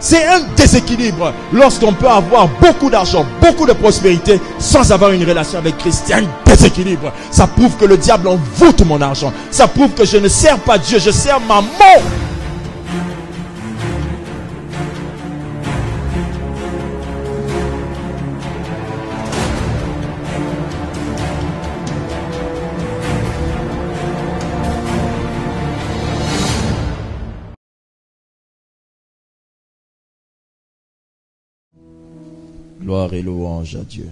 C'est un déséquilibre lorsqu'on peut avoir beaucoup d'argent, beaucoup de prospérité sans avoir une relation avec Christ. C'est un déséquilibre. Ça prouve que le diable envoûte mon argent. Ça prouve que je ne sers pas Dieu, je sers maman. Gloire et louange à Dieu.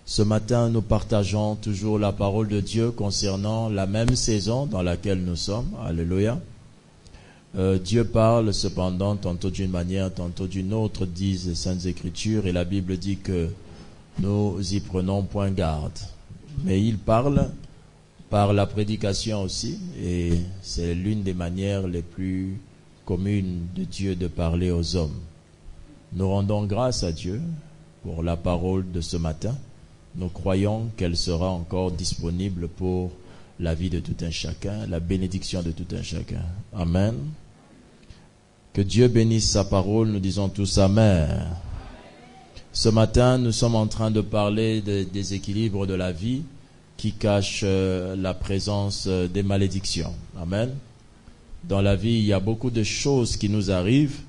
Ce matin, nous partageons toujours la parole de Dieu concernant la même saison dans laquelle nous sommes. Alléluia. Dieu parle cependant tantôt d'une manière, tantôt d'une autre, disent les Saintes Écritures, et la Bible dit que nous y prenons point garde. Mais il parle par la prédication aussi, et c'est l'une des manières les plus communes de Dieu de parler aux hommes. Nous rendons grâce à Dieu pour la parole de ce matin. Nous croyons qu'elle sera encore disponible pour la vie de tout un chacun, la bénédiction de tout un chacun. Amen. Que Dieu bénisse sa parole, nous disons tous Amen. Ce matin, nous sommes en train de parler des déséquilibres de la vie qui cachent la présence des malédictions. Amen. Dans la vie, il y a beaucoup de choses qui nous arrivent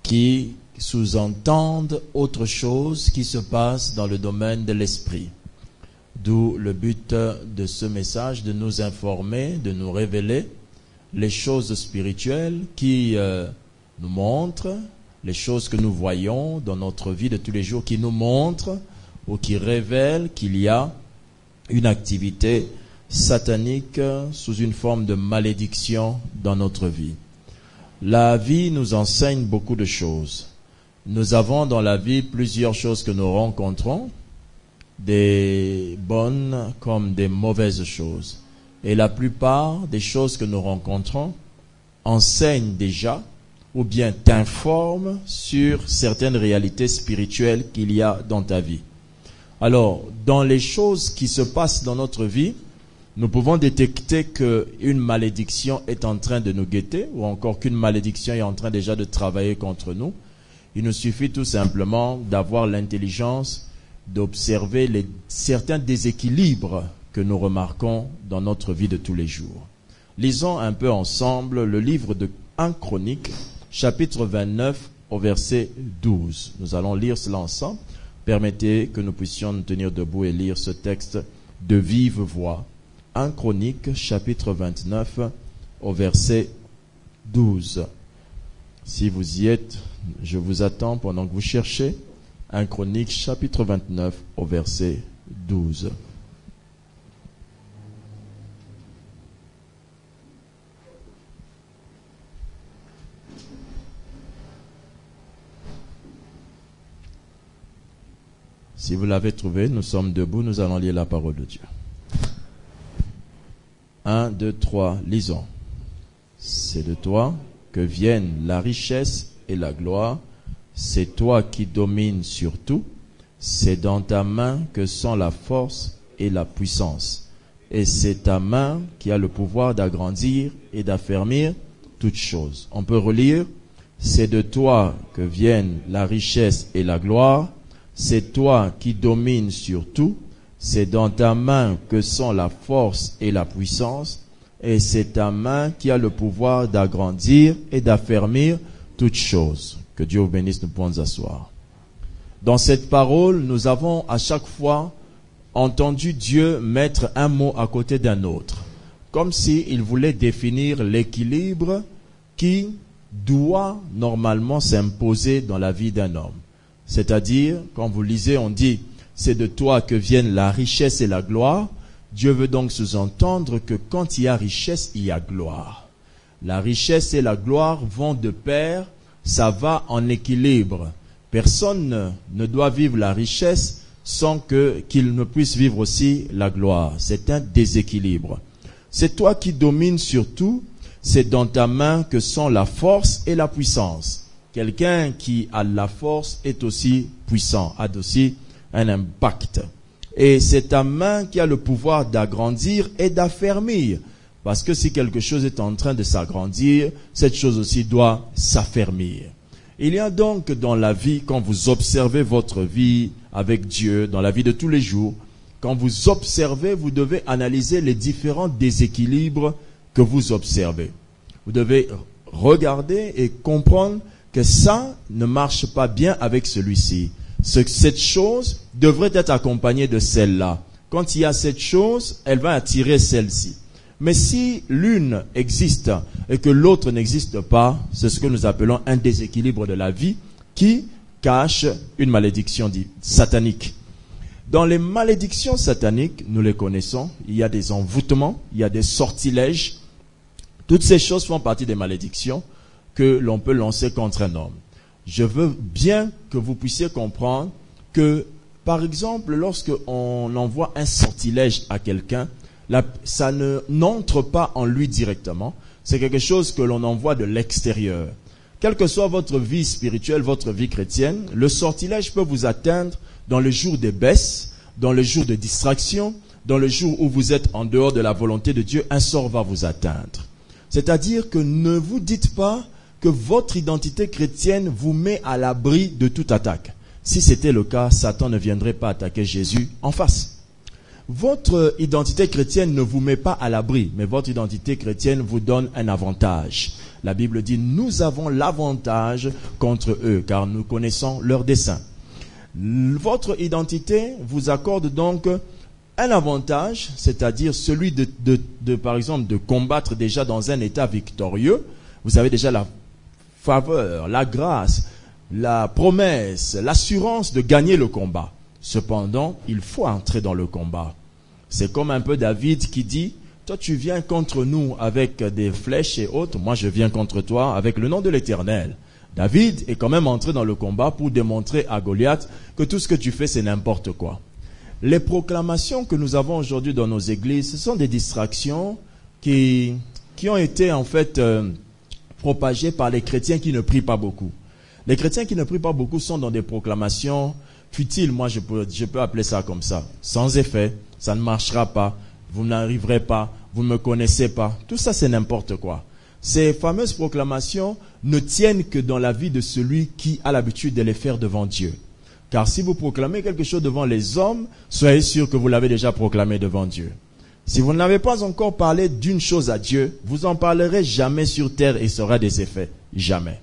qui sous-entendent autre chose qui se passe dans le domaine de l'esprit. D'où le but de ce message, de nous informer, de nous révéler les choses spirituelles qui nous montrent, les choses que nous voyons dans notre vie de tous les jours, qui nous montrent ou qui révèlent qu'il y a une activité satanique sous une forme de malédiction dans notre vie. La vie nous enseigne beaucoup de choses. Nous avons dans la vie plusieurs choses que nous rencontrons, des bonnes comme des mauvaises choses. Et la plupart des choses que nous rencontrons enseignent déjà ou bien t'informent sur certaines réalités spirituelles qu'il y a dans ta vie. Alors, dans les choses qui se passent dans notre vie, nous pouvons détecter qu'une malédiction est en train de nous guetter ou encore qu'une malédiction est en train déjà de travailler contre nous. Il nous suffit tout simplement d'avoir l'intelligence d'observer certains déséquilibres que nous remarquons dans notre vie de tous les jours. Lisons un peu ensemble le livre de 1 Chronique, chapitre 29, au verset 12. Nous allons lire cela ensemble. Permettez que nous puissions nous tenir debout et lire ce texte de vive voix. 1 Chronique, chapitre 29, au verset 12. Si vous y êtes, je vous attends pendant que vous cherchez. 1 Chronique, chapitre 29, au verset 12. Si vous l'avez trouvé, nous sommes debout, nous allons lire la parole de Dieu. 1, 2, 3, lisons. C'est de toi que viennent la richesse et la gloire, c'est toi qui domines sur tout, c'est dans ta main que sont la force et la puissance, et c'est ta main qui a le pouvoir d'agrandir et d'affermir toutes choses. On peut relire, c'est de toi que viennent la richesse et la gloire, c'est toi qui domines sur tout, c'est dans ta main que sont la force et la puissance, et c'est ta main qui a le pouvoir d'agrandir et d'affermir toutes choses. Que Dieu vous bénisse, nous pouvons nous asseoir. Dans cette parole, nous avons à chaque fois entendu Dieu mettre un mot à côté d'un autre, comme s'il voulait définir l'équilibre qui doit normalement s'imposer dans la vie d'un homme. C'est-à-dire, quand vous lisez, on dit, c'est de toi que viennent la richesse et la gloire. Dieu veut donc sous-entendre que quand il y a richesse, il y a gloire. La richesse et la gloire vont de pair, ça va en équilibre. Personne ne doit vivre la richesse sans qu'il ne puisse vivre aussi la gloire. C'est un déséquilibre. C'est toi qui domines sur tout, c'est dans ta main que sont la force et la puissance. Quelqu'un qui a la force est aussi puissant, a aussi un impact. Et c'est ta main qui a le pouvoir d'agrandir et d'affermir. Parce que si quelque chose est en train de s'agrandir, cette chose aussi doit s'affermir. Il y a donc dans la vie, quand vous observez votre vie avec Dieu, dans la vie de tous les jours, quand vous observez, vous devez analyser les différents déséquilibres que vous observez. Vous devez regarder et comprendre que ça ne marche pas bien avec celui-ci. Cette chose devrait être accompagnée de celle-là. Quand il y a cette chose, elle va attirer celle-ci. Mais si l'une existe et que l'autre n'existe pas, c'est ce que nous appelons un déséquilibre de la vie qui cache une malédiction satanique. Dans les malédictions sataniques, nous les connaissons, il y a des envoûtements, il y a des sortilèges. Toutes ces choses font partie des malédictions que l'on peut lancer contre un homme. Je veux bien que vous puissiez comprendre que, par exemple, lorsque on envoie un sortilège à quelqu'un, ça n'entre pas en lui directement. C'est quelque chose que l'on envoie de l'extérieur. Quelle que soit votre vie spirituelle, votre vie chrétienne, le sortilège peut vous atteindre dans le jour des baisses, dans le jour de distraction, dans le jour où vous êtes en dehors de la volonté de Dieu, un sort va vous atteindre. C'est-à-dire que ne vous dites pas que votre identité chrétienne vous met à l'abri de toute attaque. Si c'était le cas, Satan ne viendrait pas attaquer Jésus en face. Votre identité chrétienne ne vous met pas à l'abri, mais votre identité chrétienne vous donne un avantage. La Bible dit, nous avons l'avantage contre eux, car nous connaissons leurs desseins. Votre identité vous accorde donc un avantage, c'est-à-dire celui par exemple, de combattre déjà dans un état victorieux. Vous avez déjà la faveur, la grâce, la promesse, l'assurance de gagner le combat. Cependant, il faut entrer dans le combat. C'est comme un peu David qui dit, toi tu viens contre nous avec des flèches et autres, moi je viens contre toi avec le nom de l'Éternel. David est quand même entré dans le combat pour démontrer à Goliath que tout ce que tu fais c'est n'importe quoi. Les proclamations que nous avons aujourd'hui dans nos églises, ce sont des distractions qui ont été en fait propagées par les chrétiens qui ne prient pas beaucoup. Les chrétiens qui ne prient pas beaucoup sont dans des proclamations futiles, moi je peux appeler ça comme ça, sans effet, ça ne marchera pas, vous n'arriverez pas, vous ne me connaissez pas, tout ça c'est n'importe quoi. Ces fameuses proclamations ne tiennent que dans la vie de celui qui a l'habitude de les faire devant Dieu. Car si vous proclamez quelque chose devant les hommes, soyez sûr que vous l'avez déjà proclamé devant Dieu. Si vous n'avez pas encore parlé d'une chose à Dieu, vous en parlerez jamais sur terre et ça aura des effets. Jamais.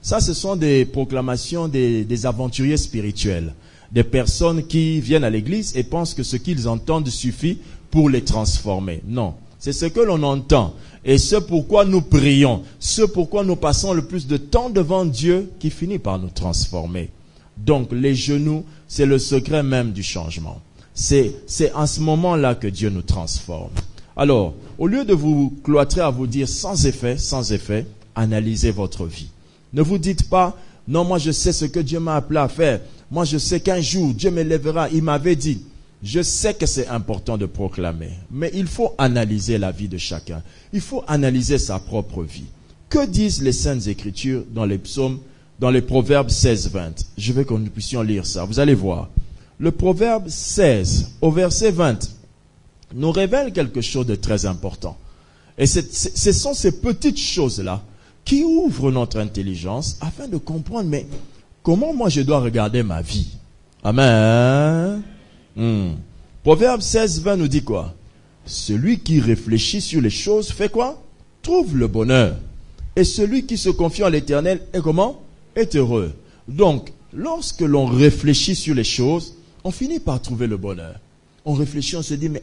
Ça, ce sont des proclamations des aventuriers spirituels. Des personnes qui viennent à l'église et pensent que ce qu'ils entendent suffit pour les transformer. Non. C'est ce que l'on entend. Et ce pourquoi nous prions. Ce pourquoi nous passons le plus de temps devant Dieu qui finit par nous transformer. Donc, les genoux, c'est le secret même du changement. C'est en ce moment-là que Dieu nous transforme. Alors, au lieu de vous cloîtrer à vous dire sans effet, analysez votre vie. Ne vous dites pas, non, moi je sais ce que Dieu m'a appelé à faire. Moi je sais qu'un jour, Dieu m'élèvera. Il m'avait dit, je sais que c'est important de proclamer. Mais il faut analyser la vie de chacun. Il faut analyser sa propre vie. Que disent les Saintes Écritures dans les psaumes, dans les Proverbes 16-20? Je veux que nous puissions lire ça. Vous allez voir. Le Proverbe 16, au verset 20, nous révèle quelque chose de très important. Et ce sont ces petites choses-là qui ouvrent notre intelligence afin de comprendre, mais comment moi je dois regarder ma vie? Amen. Proverbe 16, 20 nous dit quoi? Celui qui réfléchit sur les choses fait quoi? Trouve le bonheur. Et celui qui se confie en l'Éternel est comment? Est heureux. Donc, lorsque l'on réfléchit sur les choses, on finit par trouver le bonheur. On réfléchit, on se dit, mais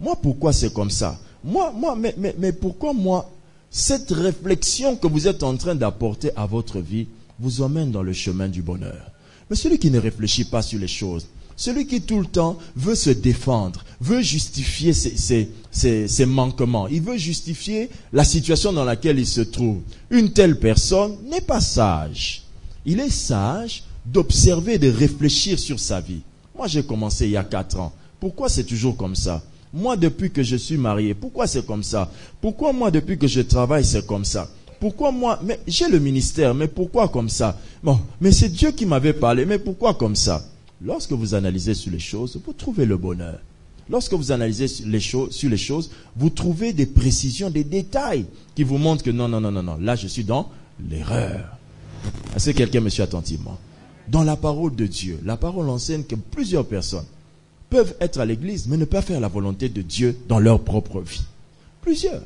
moi pourquoi c'est comme ça? Mais pourquoi moi? Cette réflexion que vous êtes en train d'apporter à votre vie vous emmène dans le chemin du bonheur. Mais celui qui ne réfléchit pas sur les choses, celui qui tout le temps veut se défendre, veut justifier ses manquements, il veut justifier la situation dans laquelle il se trouve. Une telle personne n'est pas sage. Il est sage d'observer et de réfléchir sur sa vie. Moi, j'ai commencé il y a 4 ans. Pourquoi c'est toujours comme ça? Moi, depuis que je suis marié, pourquoi c'est comme ça? Pourquoi moi, depuis que je travaille, c'est comme ça? Pourquoi moi, mais j'ai le ministère, mais pourquoi comme ça? Bon, mais c'est Dieu qui m'avait parlé, mais pourquoi comme ça? Lorsque vous analysez sur les choses, vous trouvez le bonheur. Lorsque vous analysez sur les choses, vous trouvez des précisions, des détails qui vous montrent que non, là je suis dans l'erreur. Est-ce que quelqu'un me suit attentivement? Dans la parole de Dieu, la parole enseigne que plusieurs personnes peuvent être à l'église, mais ne pas faire la volonté de Dieu dans leur propre vie. Plusieurs.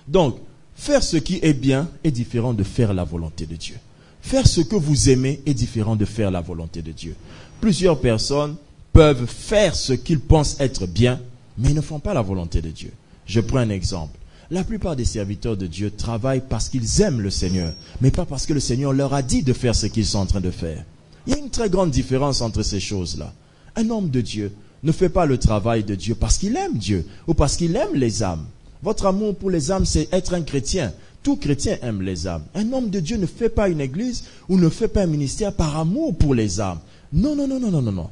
Donc, faire ce qui est bien est différent de faire la volonté de Dieu. Faire ce que vous aimez est différent de faire la volonté de Dieu. Plusieurs personnes peuvent faire ce qu'ils pensent être bien, mais ils ne font pas la volonté de Dieu. Je prends un exemple. La plupart des serviteurs de Dieu travaillent parce qu'ils aiment le Seigneur, mais pas parce que le Seigneur leur a dit de faire ce qu'ils sont en train de faire. Il y a une très grande différence entre ces choses-là. Un homme de Dieu ne fait pas le travail de Dieu parce qu'il aime Dieu ou parce qu'il aime les âmes. Votre amour pour les âmes, c'est être un chrétien. Tout chrétien aime les âmes. Un homme de Dieu ne fait pas une église ou ne fait pas un ministère par amour pour les âmes. Non, non, non, non, non, non, non.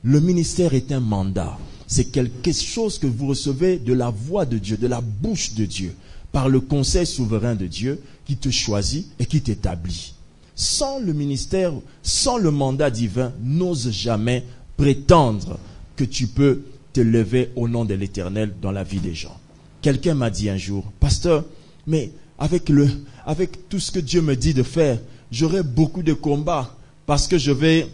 Le ministère est un mandat. C'est quelque chose que vous recevez de la voix de Dieu, de la bouche de Dieu, par le conseil souverain de Dieu qui te choisit et qui t'établit. Sans le ministère, sans le mandat divin, n'ose jamais prétendre que tu peux te lever au nom de l'Éternel dans la vie des gens. Quelqu'un m'a dit un jour, pasteur, mais avec tout ce que Dieu me dit de faire, j'aurai beaucoup de combats parce que je vais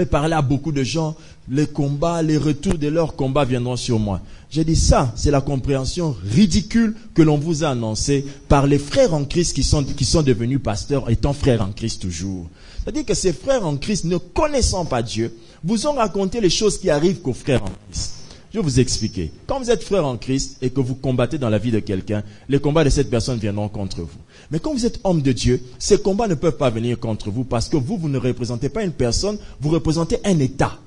parler à beaucoup de gens, les combats, les retours de leurs combats viendront sur moi. J'ai dit ça, c'est la compréhension ridicule que l'on vous a annoncée par les frères en Christ qui sont devenus pasteurs étant frères en Christ toujours. C'est-à-dire que ces frères en Christ, ne connaissant pas Dieu, vous ont raconté les choses qui arrivent qu'aux frères en Christ. Je vais vous expliquer. Quand vous êtes frère en Christ et que vous combattez dans la vie de quelqu'un, les combats de cette personne viendront contre vous. Mais quand vous êtes homme de Dieu, ces combats ne peuvent pas venir contre vous parce que vous ne représentez pas une personne, vous représentez un État.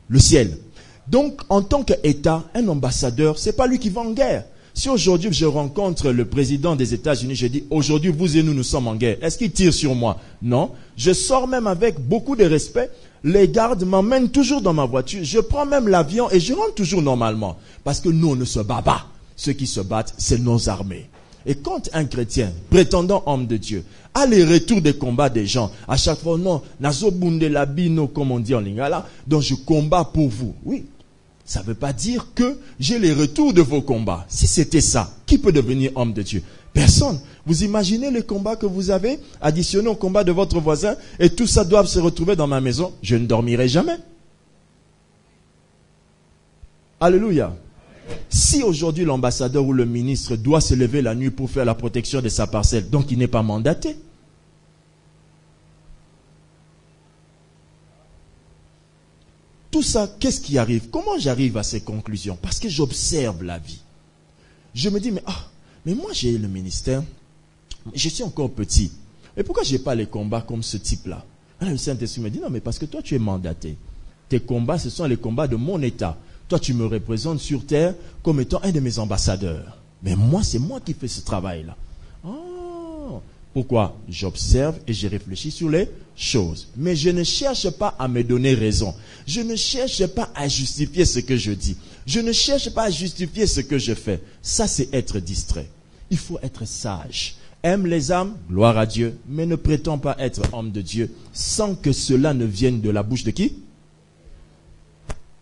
Le ciel. Donc, en tant qu'État, un ambassadeur, c'est pas lui qui va en guerre. Si aujourd'hui je rencontre le président des États-Unis, je dis aujourd'hui vous et nous sommes en guerre. Est-ce qu'il tire sur moi? Non. Je sors même avec beaucoup de respect. Les gardes m'emmènent toujours dans ma voiture. Je prends même l'avion et je rentre toujours normalement. Parce que nous, on ne se bat pas. Ceux qui se battent, c'est nos armées. Et quand un chrétien, prétendant homme de Dieu, a les retours des combats des gens, à chaque fois, non, nazo bunde labino, comme on dit en lingala, donc je combats pour vous. Oui, ça ne veut pas dire que j'ai les retours de vos combats. Si c'était ça, qui peut devenir homme de Dieu? Personne. Vous imaginez les combats que vous avez additionnés au combat de votre voisin et tout ça doit se retrouver dans ma maison? Je ne dormirai jamais. Alléluia. Si aujourd'hui l'ambassadeur ou le ministre doit se lever la nuit pour faire la protection de sa parcelle, donc il n'est pas mandaté. Tout ça, qu'est-ce qui arrive? Comment j'arrive à ces conclusions? Parce que j'observe la vie. Je me dis, mais moi j'ai le ministère, je suis encore petit. Mais pourquoi je n'ai pas les combats comme ce type-là? Alors le Saint-Esprit me dit, non, mais parce que toi tu es mandaté. Tes combats, ce sont les combats de mon État. Toi tu me représentes sur terre comme étant un de mes ambassadeurs. Mais moi, c'est moi qui fais ce travail-là. Oh, pourquoi? J'observe et je réfléchis sur les choses. Mais je ne cherche pas à me donner raison. Je ne cherche pas à justifier ce que je dis. Je ne cherche pas à justifier ce que je fais. Ça, c'est être distrait. Il faut être sage. Aime les âmes, gloire à Dieu, mais ne prétend pas être homme de Dieu sans que cela ne vienne de la bouche de qui?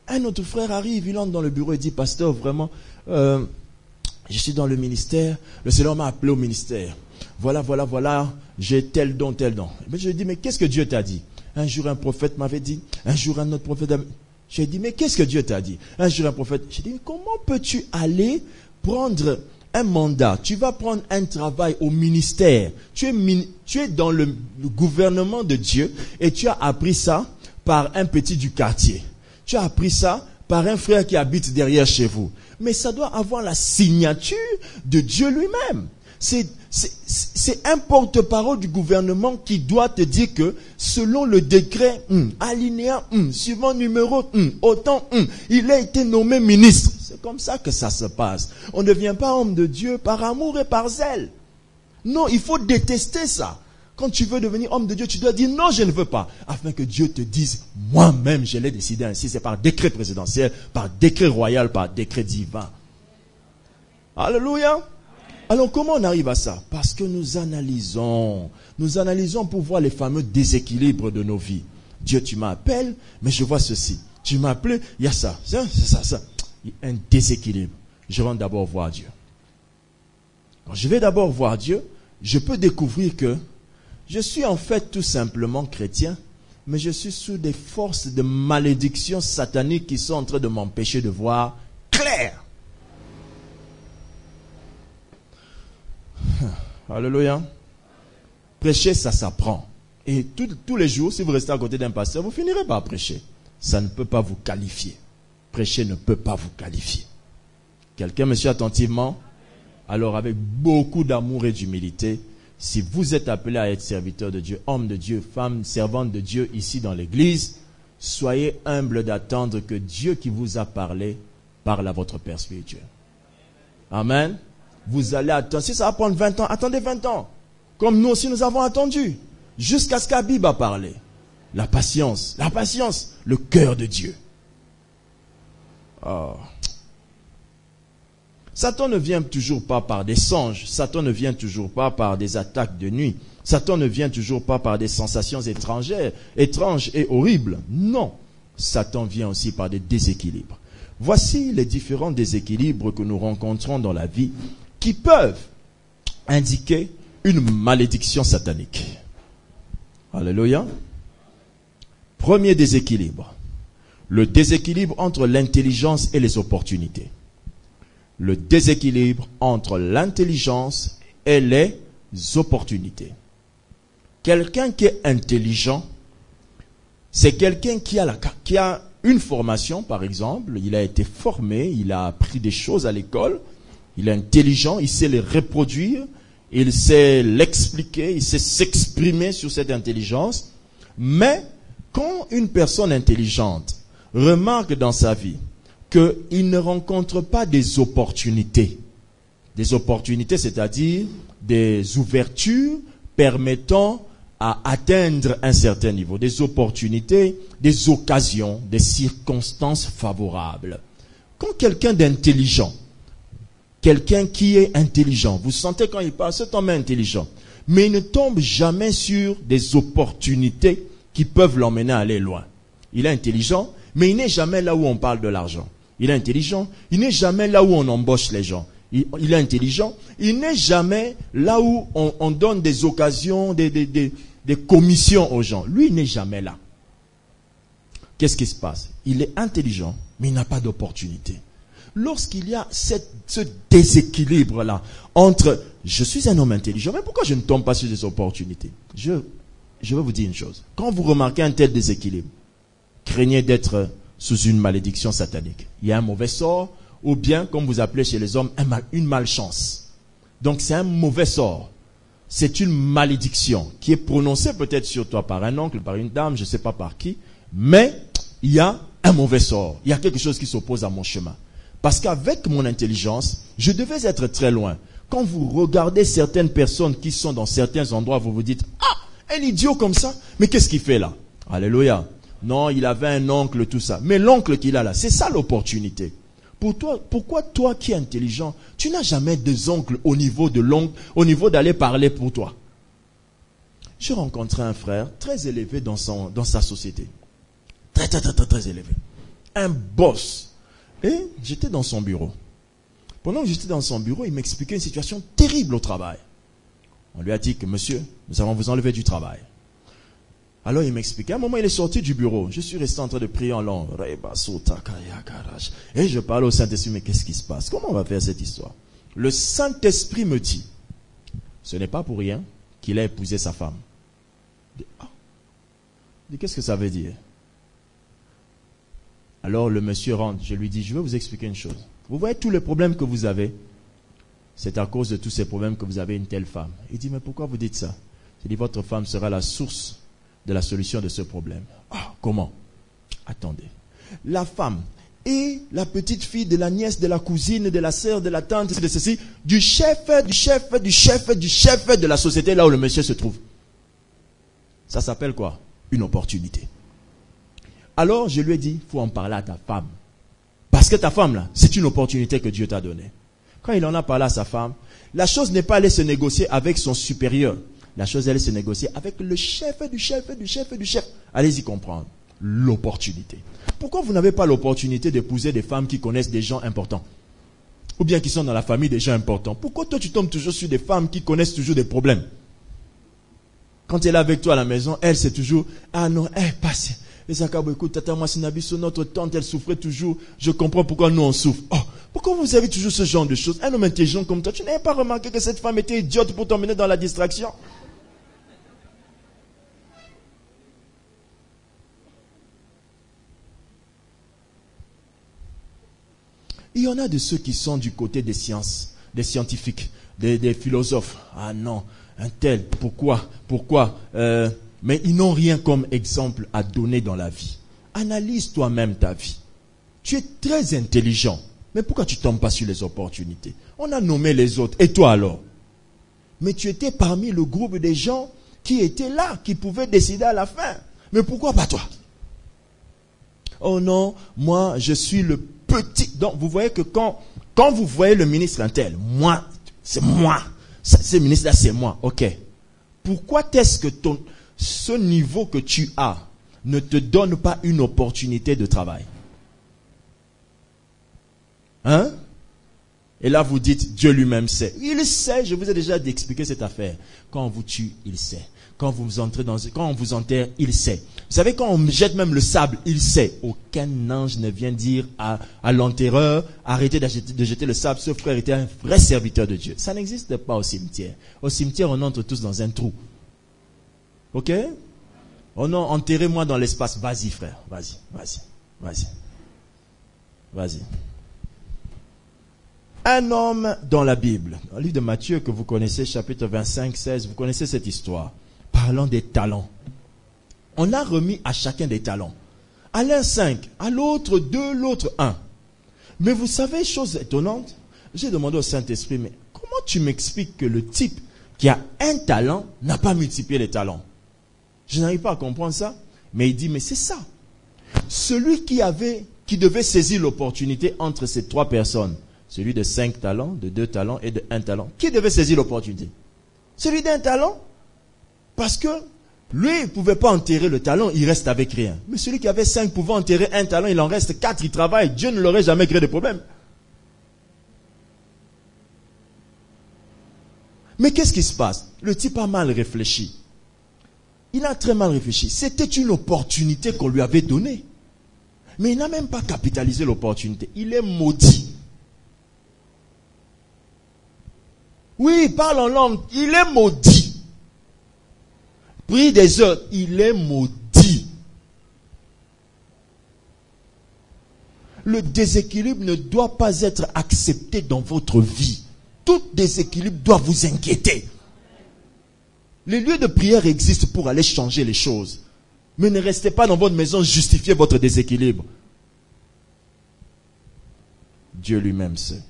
Un autre frère arrive, il entre dans le bureau et dit, pasteur, vraiment, je suis dans le ministère, le Seigneur m'a appelé au ministère. Voilà, j'ai tel don. Mais je lui dis, mais qu'est-ce que Dieu t'a dit? Un jour, un prophète m'avait dit, un jour, un autre prophète. J'ai dit, mais qu'est-ce que Dieu t'a dit? Un jour, un prophète. J'ai dit, comment peux-tu aller prendre un mandat? Tu vas prendre un travail au ministère. Tu es dans le gouvernement de Dieu et tu as appris ça par un petit du quartier. Tu as appris ça par un frère qui habite derrière chez vous. Mais ça doit avoir la signature de Dieu lui-même. C'est un porte-parole du gouvernement qui doit te dire que selon le décret, alinéa, suivant numéro, autant, il a été nommé ministre. C'est comme ça que ça se passe. On ne devient pas homme de Dieu par amour et par zèle. Non, il faut détester ça. Quand tu veux devenir homme de Dieu, tu dois dire non, je ne veux pas. Afin que Dieu te dise, moi-même, je l'ai décidé ainsi. C'est par décret présidentiel, par décret royal, par décret divin. Alléluia. Alors comment on arrive à ça? Parce que nous analysons pour voir les fameux déséquilibres de nos vies. Dieu, tu m'appelles, mais je vois ceci. Tu m'as appelé, il y a ça. Il y a un déséquilibre. Je rentre d'abord voir Dieu. Quand je vais d'abord voir Dieu, je peux découvrir que Je suis en fait tout simplement chrétien, mais je suis sous des forces de malédiction satanique qui sont en train de m'empêcher de voir clair. Alléluia. Prêcher, ça s'apprend. Et tous les jours, si vous restez à côté d'un pasteur, vous finirez par prêcher. Ça ne peut pas vous qualifier. Prêcher ne peut pas vous qualifier. Quelqu'un me suit attentivement? Alors, avec beaucoup d'amour et d'humilité, si vous êtes appelé à être serviteur de Dieu, homme de Dieu, femme, servante de Dieu ici dans l'église, soyez humble d'attendre que Dieu qui vous a parlé parle à votre Père spirituel. Amen. Vous allez attendre. Si ça va prendre 20 ans, attendez 20 ans. Comme nous aussi nous avons attendu. Jusqu'à ce qu'Abib a parlé. La patience, le cœur de Dieu. Oh. Satan ne vient toujours pas par des songes. Satan ne vient toujours pas par des attaques de nuit. Satan ne vient toujours pas par des sensations étranges et horribles. Non. Satan vient aussi par des déséquilibres. Voici les différents déséquilibres que nous rencontrons dans la vie qui peuvent indiquer une malédiction satanique. Alléluia. Premier déséquilibre. Le déséquilibre entre l'intelligence et les opportunités. Le déséquilibre entre l'intelligence et les opportunités. Quelqu'un qui est intelligent, c'est quelqu'un qui a une formation, par exemple. Il a été formé, il a appris des choses à l'école. Il est intelligent, il sait les reproduire, il sait l'expliquer, il sait s'exprimer sur cette intelligence. Mais quand une personne intelligente remarque dans sa vie qu'il ne rencontre pas des opportunités, c'est-à-dire des ouvertures permettant à atteindre un certain niveau, des opportunités, des occasions, des circonstances favorables. Quand quelqu'un d'intelligent, quelqu'un qui est intelligent, vous sentez quand il parle, cet homme est intelligent, mais il ne tombe jamais sur des opportunités qui peuvent l'emmener à aller loin. Il est intelligent, mais il n'est jamais là où on parle de l'argent. Il est intelligent, il n'est jamais là où on embauche les gens. Il est intelligent, il n'est jamais là où on donne des occasions, des commissions aux gens. Lui, il n'est jamais là. Qu'est-ce qui se passe? Il est intelligent, mais il n'a pas d'opportunité. Lorsqu'il y a ce déséquilibre-là entre je suis un homme intelligent, mais pourquoi je ne tombe pas sur des opportunités? Je vais vous dire une chose. Quand vous remarquez un tel déséquilibre, craignez d'être sous une malédiction satanique. Il y a un mauvais sort, ou bien, comme vous appelez chez les hommes, une malchance. Donc c'est un mauvais sort. C'est une malédiction qui est prononcée peut-être sur toi par un oncle, par une dame, je ne sais pas par qui, mais il y a un mauvais sort. Il y a quelque chose qui s'oppose à mon chemin. Parce qu'avec mon intelligence, je devais être très loin. Quand vous regardez certaines personnes qui sont dans certains endroits, vous vous dites, ah, un idiot comme ça, mais qu'est-ce qu'il fait là? Alléluia. Non, il avait un oncle, tout ça. Mais l'oncle qu'il a là, c'est ça l'opportunité. Pourquoi toi qui es intelligent, tu n'as jamais deux oncles au niveau de l'oncle, au niveau d'aller parler pour toi? J'ai rencontré un frère très élevé dans sa société. Très élevé. Un boss. Et j'étais dans son bureau. Pendant que j'étais dans son bureau, il m'expliquait une situation terrible au travail. On lui a dit que monsieur, nous allons vous enlever du travail. Alors il m'expliquait, à un moment il est sorti du bureau. Je suis resté en train de prier en langue. Et je parlais au Saint-Esprit, mais qu'est-ce qui se passe? Comment on va faire cette histoire? Le Saint-Esprit me dit, ce n'est pas pour rien qu'il a épousé sa femme. Qu'est-ce que ça veut dire? Alors le monsieur rentre, je lui dis, je vais vous expliquer une chose. Vous voyez tous les problèmes que vous avez, c'est à cause de tous ces problèmes que vous avez une telle femme. Il dit, mais pourquoi vous dites ça? Je dis, votre femme sera la source de la solution de ce problème. Ah, comment? Attendez. La femme est la petite fille de la nièce, de la cousine, de la sœur, de la tante, de ceci, du chef de la société là où le monsieur se trouve. Ça s'appelle quoi? Une opportunité. Alors je lui ai dit, il faut en parler à ta femme. Parce que ta femme là, c'est une opportunité que Dieu t'a donnée. Quand il en a parlé à sa femme, la chose n'est pas allée se négocier avec son supérieur. La chose allait se négocier avec le chef du chef. Allez-y comprendre. L'opportunité. Pourquoi vous n'avez pas l'opportunité d'épouser des femmes qui connaissent des gens importants? Ou bien qui sont dans la famille des gens importants? Pourquoi toi tu tombes toujours sur des femmes qui connaissent toujours des problèmes? Quand elle est avec toi à la maison, elle, c'est toujours, ah non, passe. Et Zakabo, écoute, Tata Massinabiso, notre tante, elle souffrait toujours. Je comprends pourquoi nous on souffre. Oh, pourquoi vous avez toujours ce genre de choses? Un homme intelligent comme toi, tu n'avais pas remarqué que cette femme était idiote pour t'emmener dans la distraction? Il y en a de ceux qui sont du côté des sciences, des scientifiques, des philosophes. Ah non, un tel, pourquoi mais ils n'ont rien comme exemple à donner dans la vie. Analyse toi-même ta vie. Tu es très intelligent, mais pourquoi tu ne tombes pas sur les opportunités? On a nommé les autres, et toi alors? Mais tu étais parmi le groupe des gens qui étaient là, qui pouvaient décider à la fin. Mais pourquoi pas toi? Oh non, moi je suis le petit. Donc vous voyez que quand vous voyez le ministre intel, moi, c'est moi. Ce ministre-là, c'est moi. Ok. Pourquoi est-ce que ce niveau que tu as ne te donne pas une opportunité de travail? Hein? Et là, vous dites, Dieu lui-même sait. Il sait, je vous ai déjà expliqué cette affaire. Quand on vous tue, il sait. Quand on vous enterre, il sait. Vous savez, quand on jette même le sable, il sait. Aucun ange ne vient dire à l'enterreur, arrêtez de jeter le sable. Ce frère était un vrai serviteur de Dieu. Ça n'existe pas au cimetière. Au cimetière, on entre tous dans un trou. Ok? Oh non, enterrez-moi dans l'espace. Vas-y, frère. Vas-y. Un homme dans la Bible, dans le livre de Matthieu que vous connaissez, chapitre 25, 16, vous connaissez cette histoire. Parlant des talents. On a remis à chacun des talents. À l'un 5, à l'autre 2, l'autre 1. Mais vous savez, chose étonnante, j'ai demandé au Saint-Esprit, mais comment tu m'expliques que le type qui a un talent n'a pas multiplié les talents? Je n'arrive pas à comprendre ça. Mais il dit, mais c'est ça. Celui qui devait saisir l'opportunité entre ces 3 personnes, celui de 5 talents, de 2 talents et de 1 talent, qui devait saisir l'opportunité? Celui d'un talent. Parce que lui, il ne pouvait pas enterrer le talent, il reste avec rien. Mais celui qui avait 5 pouvait enterrer un talent, il en reste 4, il travaille. Dieu ne l'aurait jamais créé de problème. Mais qu'est-ce qui se passe? Le type a mal réfléchi. Il a très mal réfléchi. C'était une opportunité qu'on lui avait donnée. Mais il n'a même pas capitalisé l'opportunité. Il est maudit. Oui, il parle en langue. Il est maudit. Prie des heures. Il est maudit. Le déséquilibre ne doit pas être accepté dans votre vie. Tout déséquilibre doit vous inquiéter. Les lieux de prière existent pour aller changer les choses. Mais ne restez pas dans votre maison justifier votre déséquilibre. Dieu lui-même sait.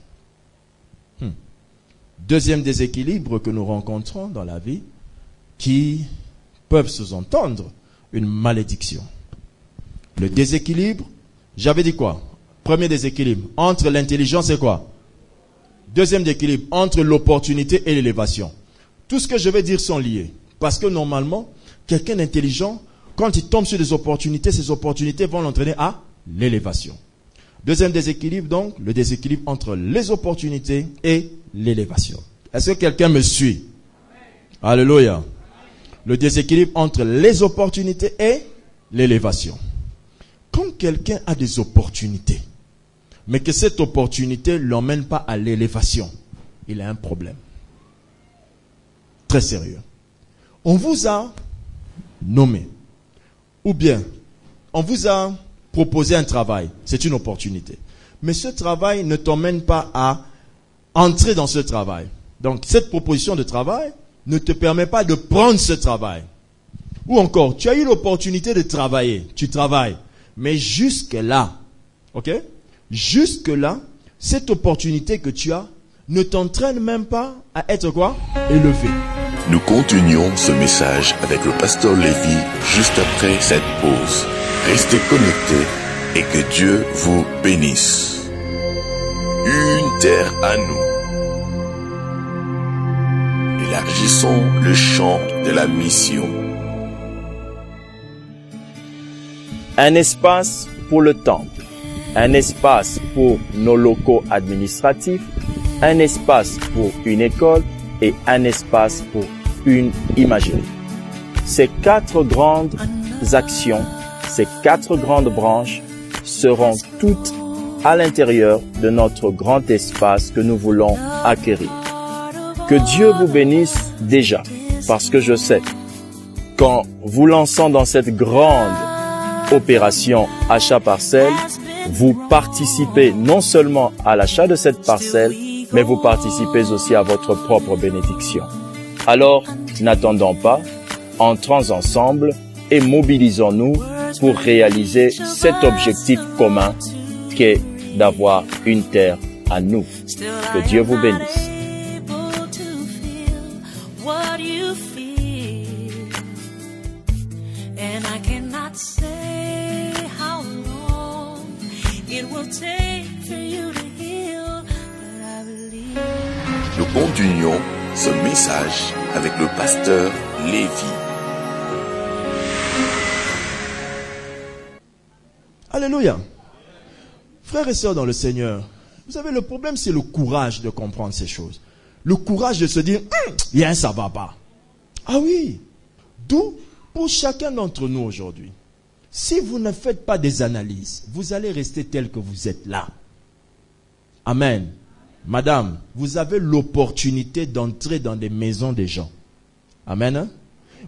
Deuxième déséquilibre que nous rencontrons dans la vie, qui peuvent sous-entendre une malédiction. Le déséquilibre, j'avais dit quoi? Premier déséquilibre, entre l'intelligence et quoi? Deuxième déséquilibre, entre l'opportunité et l'élévation. Tout ce que je vais dire sont liés. Parce que normalement, quelqu'un d'intelligent, quand il tombe sur des opportunités, ces opportunités vont l'entraîner à l'élévation. Deuxième déséquilibre, donc, le déséquilibre entre les opportunités et l'élévation. Est-ce que quelqu'un me suit? Alléluia. Le déséquilibre entre les opportunités et l'élévation. Quand quelqu'un a des opportunités, mais que cette opportunité ne l'emmène pas à l'élévation, il a un problème. Très sérieux. On vous a nommé, ou bien on vous a proposé un travail, c'est une opportunité. Mais ce travail ne t'emmène pas à entrer dans ce travail. Donc cette proposition de travail ne te permet pas de prendre ce travail. Ou encore, tu as eu l'opportunité de travailler, tu travailles. Mais jusque-là, ok? Jusque-là, cette opportunité que tu as ne t'entraîne même pas à être quoi? Élevé. Nous continuons ce message avec le pasteur Lévy juste après cette pause. Restez connectés et que Dieu vous bénisse. Une terre à nous. Élargissons le champ de la mission. Un espace pour le temple, un espace pour nos locaux administratifs, un espace pour une école et un espace pour une imagerie. Ces 4 grandes actions, ces 4 grandes branches seront toutes à l'intérieur de notre grand espace que nous voulons acquérir. Que Dieu vous bénisse déjà, parce que je sais qu'en vous lançant dans cette grande opération achat parcelle, vous participez non seulement à l'achat de cette parcelle, mais vous participez aussi à votre propre bénédiction. Alors, n'attendons pas, entrons ensemble et mobilisons-nous pour réaliser cet objectif commun qu'est d'avoir une terre à nous. Que Dieu vous bénisse. Nous continuons ce message avec le pasteur Lévi. Alléluia. Frères et sœurs dans le Seigneur, vous savez, le problème, c'est le courage de comprendre ces choses. Le courage de se dire, bien, ça va pas. Ah oui. D'où, pour chacun d'entre nous aujourd'hui, si vous ne faites pas des analyses, vous allez rester tel que vous êtes là. Amen. Madame, vous avez l'opportunité d'entrer dans des maisons des gens. Amen. Hein?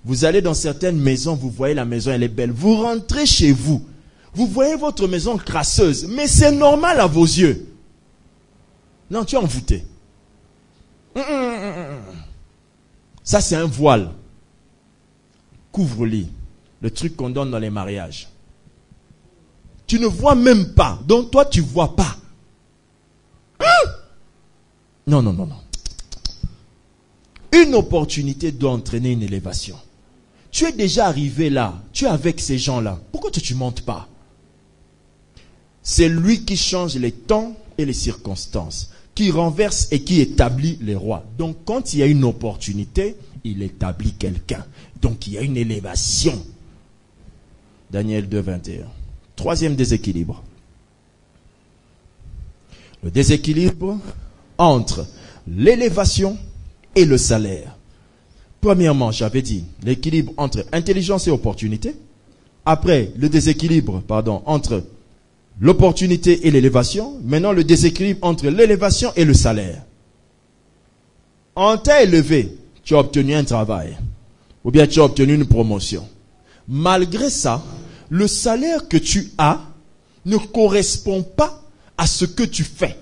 Vous allez dans certaines maisons, vous voyez la maison, elle est belle. Vous rentrez chez vous. Vous voyez votre maison crasseuse, mais c'est normal à vos yeux. Non, tu es envoûté. Ça, c'est un voile. Couvre-lit. Le truc qu'on donne dans les mariages. Tu ne vois même pas. Donc, toi, tu ne vois pas. Non. Une opportunité doit entraîner une élévation. Tu es déjà arrivé là. Tu es avec ces gens-là. Pourquoi tu ne montes pas? C'est lui qui change les temps et les circonstances, qui renverse et qui établit les rois. Donc, quand il y a une opportunité, il établit quelqu'un. Donc, il y a une élévation. Daniel 2, 21. Troisième déséquilibre. Le déséquilibre entre l'élévation et le salaire. Premièrement, j'avais dit, l'équilibre entre intelligence et opportunité. Après, le déséquilibre, entre l'opportunité et l'élévation. Maintenant, le déséquilibre entre l'élévation et le salaire. On t'a élevé, tu as obtenu un travail. Ou bien tu as obtenu une promotion. Malgré ça, le salaire que tu as ne correspond pas à ce que tu fais.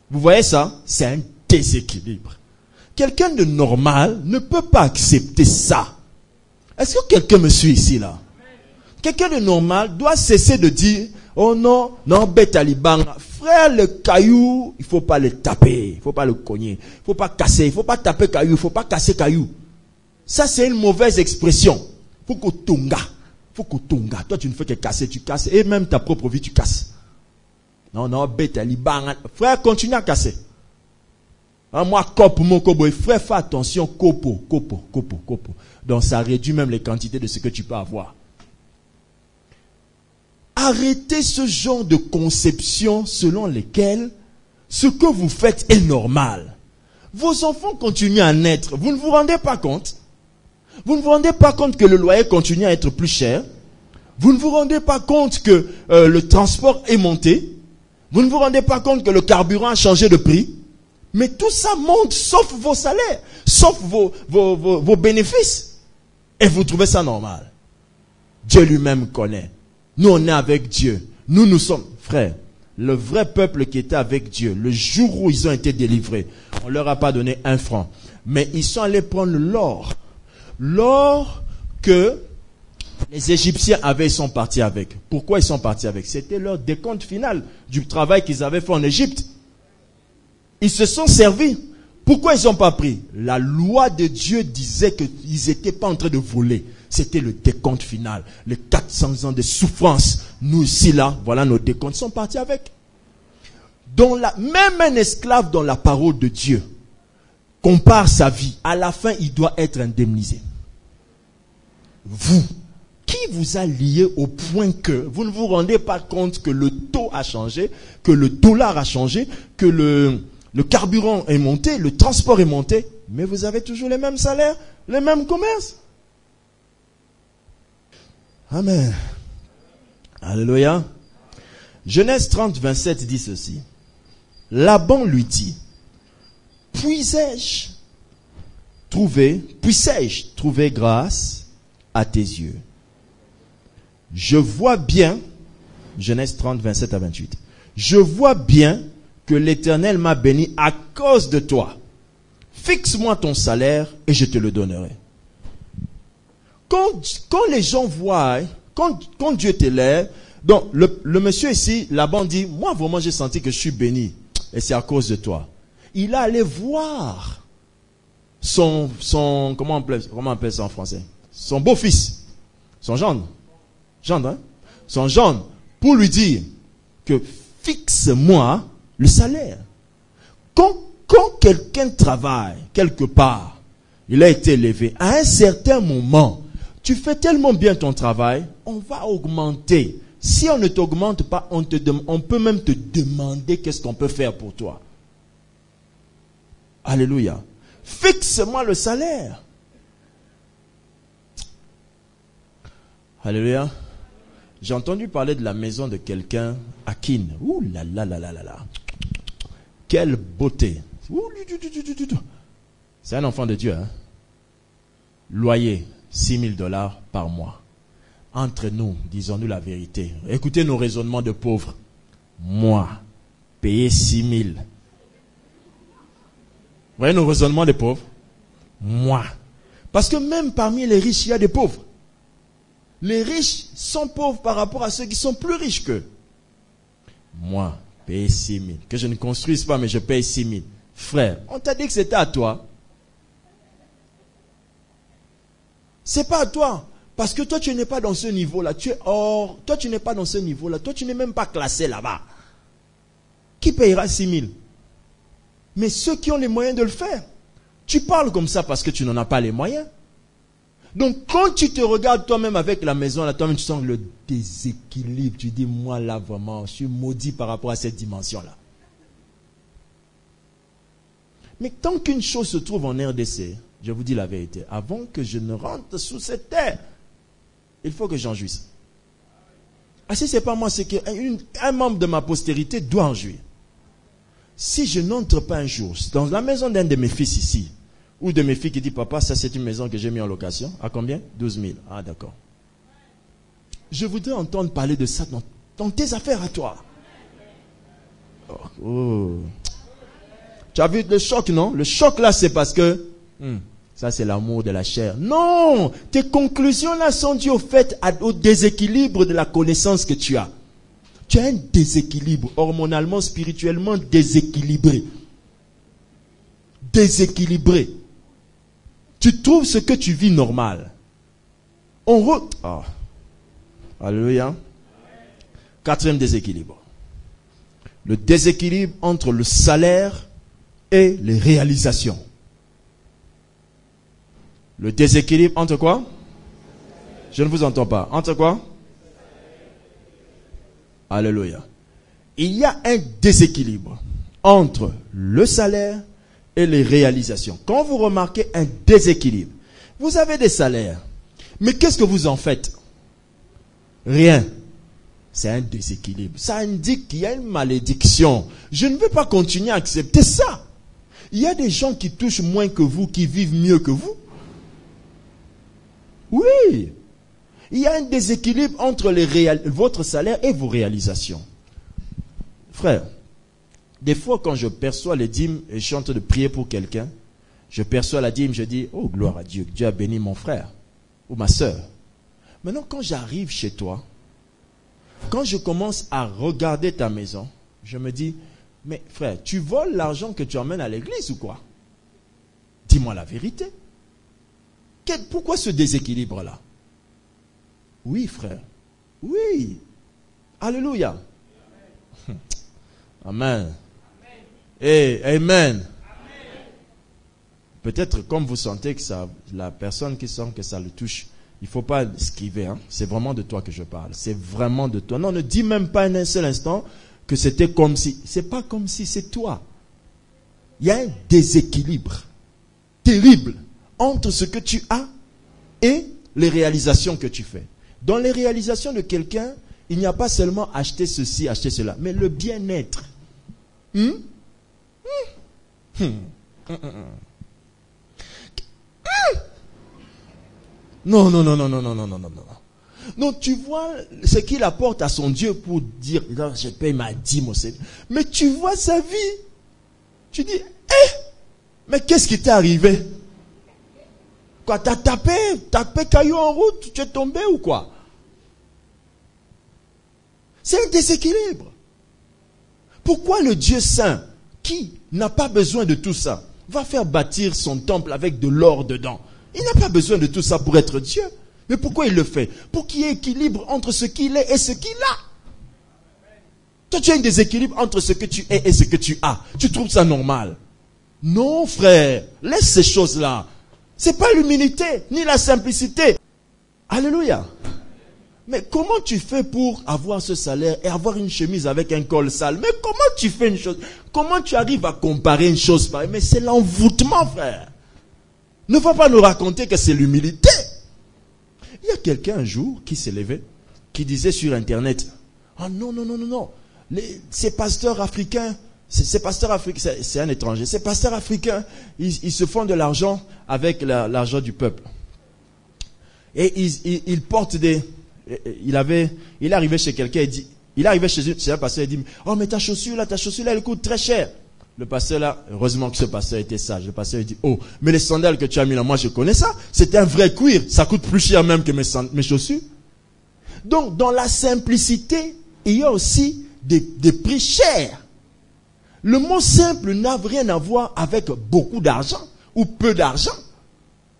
Vous voyez ça? C'est un déséquilibre. Quelqu'un de normal ne peut pas accepter ça. Est-ce que quelqu'un me suit ici là? Quelqu'un de normal doit cesser de dire, oh non, bête alibanga. Frère, le caillou, il ne faut pas le taper, il ne faut pas le cogner, il ne faut pas casser, il ne faut pas taper caillou, il ne faut pas casser caillou. Ça, c'est une mauvaise expression. Il faut que tonga. Toi, tu ne fais que casser, tu casses. Et même ta propre vie, tu casses. Non, bête alibanga. Frère, continue à casser. Moi, frère, fais attention, kopo. Donc, ça réduit même les quantités de ce que tu peux avoir. Arrêtez ce genre de conception selon lesquelles ce que vous faites est normal. Vos enfants continuent à naître. Vous ne vous rendez pas compte? Vous ne vous rendez pas compte que le loyer continue à être plus cher? Vous ne vous rendez pas compte que le transport est monté? Vous ne vous rendez pas compte que le carburant a changé de prix? Mais tout ça monte sauf vos salaires, sauf vos bénéfices. Et vous trouvez ça normal? Dieu lui-même connaît. Nous, on est avec Dieu. Nous sommes, frères, le vrai peuple qui était avec Dieu, le jour où ils ont été délivrés, on leur a pas donné 1 franc. Mais ils sont allés prendre l'or. L'or que les Égyptiens avaient, ils sont partis avec. Pourquoi ils sont partis avec? C'était leur décompte final du travail qu'ils avaient fait en Égypte. Ils se sont servis. Pourquoi ils n'ont pas pris? La loi de Dieu disait qu'ils n'étaient pas en train de voler. C'était le décompte final. Les 400 ans de souffrance. Nous ici, là, voilà nos décomptes. Ils sont partis avec. Même un esclave dans la parole de Dieu compare sa vie. À la fin, il doit être indemnisé. Vous, qui vous a lié au point que vous ne vous rendez pas compte que le taux a changé, que le dollar a changé, que le carburant est monté, le transport est monté, mais vous avez toujours les mêmes salaires, les mêmes commerces. Amen. Alléluia. Genèse 30, 27 dit ceci. Laban lui dit, puissais-je trouver grâce à tes yeux? Je vois bien, Genèse 30, 27 à 28, je vois bien que l'Éternel m'a béni à cause de toi. Fixe-moi ton salaire et je te le donnerai. Quand les gens voient, quand Dieu t'élève, donc le monsieur ici, Laban dit, moi vraiment j'ai senti que je suis béni et c'est à cause de toi. Il est allé voir son comment on appelle ça en français? Son beau-fils, son gendre, hein? Son gendre, pour lui dire que fixe-moi le salaire. Quand quelqu'un travaille quelque part, il a été élevé, à un certain moment, tu fais tellement bien ton travail, on va augmenter. Si on ne t'augmente pas, on peut même te demander qu'est-ce qu'on peut faire pour toi. Alléluia. Fixe-moi le salaire. Alléluia. J'ai entendu parler de la maison de quelqu'un à Keene. Ouh là là là là là là. Quelle beauté. C'est un enfant de Dieu. Hein? Loyer, $6,000 par mois. Entre nous, disons-nous la vérité. Écoutez nos raisonnements de pauvres. Moi, payer 6,000. Vous voyez nos raisonnements de pauvres? Moi. Parce que même parmi les riches, il y a des pauvres. Les riches sont pauvres par rapport à ceux qui sont plus riches qu'eux. Moi, payer 6,000. Que je ne construise pas, mais je paye 6,000. Frère, on t'a dit que c'était à toi. C'est pas à toi. Parce que toi, tu n'es pas dans ce niveau-là. Tu es hors. Toi, tu n'es pas dans ce niveau-là. Toi, tu n'es même pas classé là-bas. Qui payera 6,000? Mais ceux qui ont les moyens de le faire. Tu parles comme ça parce que tu n'en as pas les moyens. Donc, quand tu te regardes toi-même avec la maison, là, toi-même, tu sens le déséquilibre. Tu dis, moi, là, vraiment, je suis maudit par rapport à cette dimension-là. Mais tant qu'une chose se trouve en RDC, je vous dis la vérité, avant que je ne rentre sous cette terre, il faut que j'en jouisse. Ah, si ce n'est pas moi, c'est qu'un membre de ma postérité doit en jouir. Si je n'entre pas un jour dans la maison d'un de mes fils ici, ou de mes filles qui dit, papa, ça c'est une maison que j'ai mis en location, à combien? 12 000. Ah, d'accord. Je voudrais entendre parler de ça dans tes affaires à toi. Oh. Tu as vu le choc, non? Le choc là, c'est parce que ça c'est l'amour de la chair. Non! Tes conclusions là sont dues au fait au déséquilibre de la connaissance que tu as. Tu as un déséquilibre hormonalement, spirituellement déséquilibré. Déséquilibré. Tu trouves ce que tu vis normal. Alléluia. Quatrième déséquilibre. Le déséquilibre entre le salaire et les réalisations. Le déséquilibre entre quoi? Je ne vous entends pas. Entre quoi? Alléluia. Il y a un déséquilibre entre le salaire et les réalisations. Quand vous remarquez un déséquilibre, vous avez des salaires, mais qu'est-ce que vous en faites? Rien. C'est un déséquilibre. Ça indique qu'il y a une malédiction. Je ne veux pas continuer à accepter ça. Il y a des gens qui touchent moins que vous, qui vivent mieux que vous. Oui. Il y a un déséquilibre entre votre salaire et vos réalisations. Frère, des fois quand je perçois les dîmes et je suis en train de prier pour quelqu'un, je perçois la dîme, je dis, oh gloire à Dieu, Dieu a béni mon frère ou ma soeur. Maintenant quand j'arrive chez toi, quand je commence à regarder ta maison, je me dis, mais frère, tu voles l'argent que tu emmènes à l'église ou quoi? Dis-moi la vérité. Pourquoi ce déséquilibre-là? Oui, frère. Oui. Alléluia. Amen. Et amen. Peut-être comme vous sentez que ça, la personne qui sent que ça le touche, il ne faut pas esquiver. Hein? C'est vraiment de toi que je parle. C'est vraiment de toi. Non, ne dis même pas un seul instant que c'était comme si. C'est pas comme si, c'est toi. Il y a un déséquilibre terrible entre ce que tu as et les réalisations que tu fais. Dans les réalisations de quelqu'un, il n'y a pas seulement acheter ceci, acheter cela, mais le bien-être. Non. Non, tu vois ce qu'il apporte à son Dieu pour dire, je paye ma dîme au Seigneur. Mais tu vois sa vie. Tu dis, mais qu'est-ce qui t'est arrivé? Quoi, t'as tapé caillou en route, tu es tombé ou quoi? C'est un déséquilibre. Pourquoi le Dieu saint, qui n'a pas besoin de tout ça, va faire bâtir son temple avec de l'or dedans? Il n'a pas besoin de tout ça pour être Dieu. Mais pourquoi il le fait? Pour qu'il y ait équilibre entre ce qu'il est et ce qu'il a. Toi, tu as un déséquilibre entre ce que tu es et ce que tu as. Tu trouves ça normal? Non, frère. Laisse ces choses-là. C'est pas l'humilité, ni la simplicité. Alléluia. Mais comment tu fais pour avoir ce salaire et avoir une chemise avec un col sale? Mais comment tu fais une chose? Comment tu arrives à comparer une chose pareille? Mais c'est l'envoûtement, frère. Ne va pas nous raconter que c'est l'humilité. Il y a quelqu'un un jour qui s'est levé, qui disait sur Internet, ah non, ces pasteurs africains, c'est un étranger, ces pasteurs africains, ils se font de l'argent avec l'argent du peuple. Et ils portent il est arrivé chez quelqu'un, il est arrivé chez un pasteur, il dit, oh mais ta chaussure là, elle coûte très cher. Le pasteur là, heureusement que ce pasteur était sage. Le pasteur il dit, oh, mais les sandales que tu as mis là, moi je connais ça. C'est un vrai cuir. Ça coûte plus cher même que mes chaussures. Donc, dans la simplicité, il y a aussi des prix chers. Le mot simple n'a rien à voir avec beaucoup d'argent ou peu d'argent.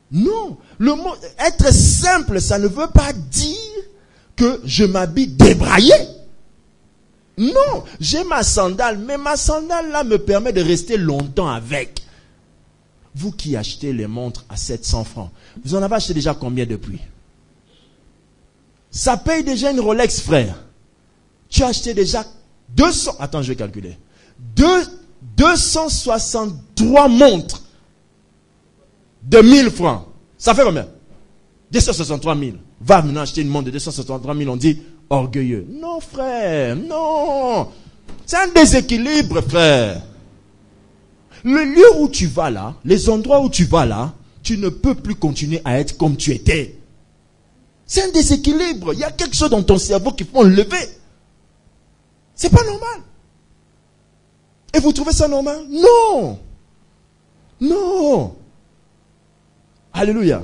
Non. Le mot être simple, ça ne veut pas dire que je m'habille débraillé. Non, j'ai ma sandale, mais ma sandale là me permet de rester longtemps avec. Vous qui achetez les montres à 700 francs, vous en avez acheté déjà combien depuis? Ça paye déjà une Rolex, frère. Tu as acheté déjà 200, attends, je vais calculer. 263 montres de 1000 francs. Ça fait combien? 263 000. Va maintenant acheter une montre de 263 000, on dit orgueilleux. Non, frère, non. C'est un déséquilibre, frère. Le lieu où tu vas là, les endroits où tu vas là, tu ne peux plus continuer à être comme tu étais. C'est un déséquilibre. Il y a quelque chose dans ton cerveau qu'il faut enlever. C'est pas normal. Et vous trouvez ça normal? Non. Non. Alléluia.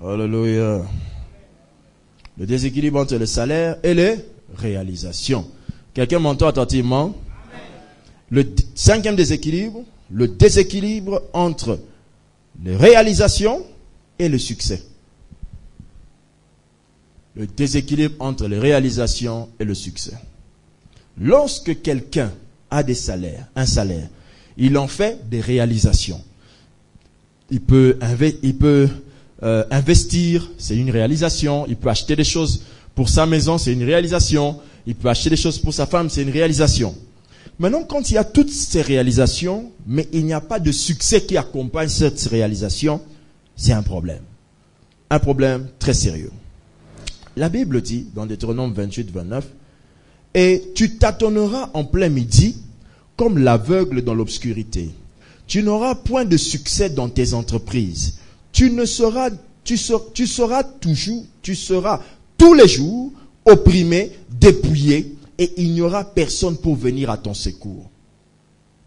Alléluia. Le déséquilibre entre le salaire et les réalisations. Quelqu'un m'entend attentivement? Le cinquième déséquilibre, le déséquilibre entre les réalisations et le succès. Le déséquilibre entre les réalisations et le succès. Lorsque quelqu'un a un salaire, il en fait des réalisations. Il peut investir, c'est une réalisation. Il peut acheter des choses pour sa maison, c'est une réalisation. Il peut acheter des choses pour sa femme, c'est une réalisation. Maintenant, quand il y a toutes ces réalisations, mais il n'y a pas de succès qui accompagne cette réalisation, c'est un problème. Un problème très sérieux. La Bible dit, dans Deutéronome 28, 29, « Et tu tâtonneras en plein midi, comme l'aveugle dans l'obscurité. Tu n'auras point de succès dans tes entreprises. Tu seras tous les jours opprimé, dépouillé, et il n'y aura personne pour venir à ton secours. »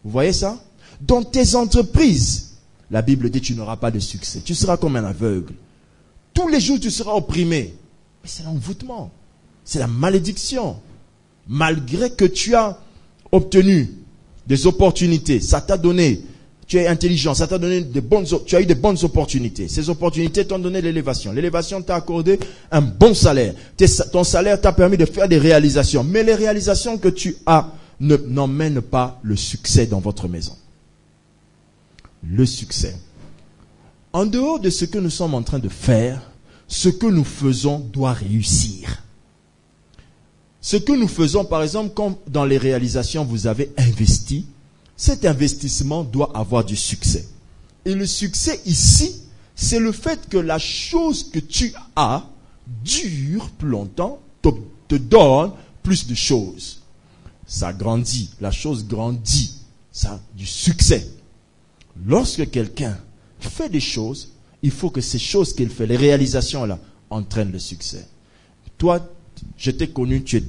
Vous voyez ça? Dans tes entreprises, la Bible dit tu n'auras pas de succès. Tu seras comme un aveugle. Tous les jours tu seras opprimé. Mais c'est l'envoûtement. C'est la malédiction. Malgré que tu as obtenu des opportunités, ça t'a donné, tu es intelligent, ça t'a donné tu as eu des bonnes opportunités. Ces opportunités t'ont donné l'élévation. L'élévation t'a accordé un bon salaire. Ton salaire t'a permis de faire des réalisations. Mais les réalisations que tu as n'emmènent pas le succès dans votre maison. Le succès. En dehors de ce que nous sommes en train de faire, ce que nous faisons doit réussir. Ce que nous faisons, par exemple, quand dans les réalisations vous avez investi, cet investissement doit avoir du succès. Et le succès ici, c'est le fait que la chose que tu as dure plus longtemps, te donne plus de choses. Ça grandit, la chose grandit, ça a du succès. Lorsque quelqu'un fait des choses, il faut que ces choses qu'il fait, les réalisations-là, entraînent le succès. Toi, je t'ai connu, tu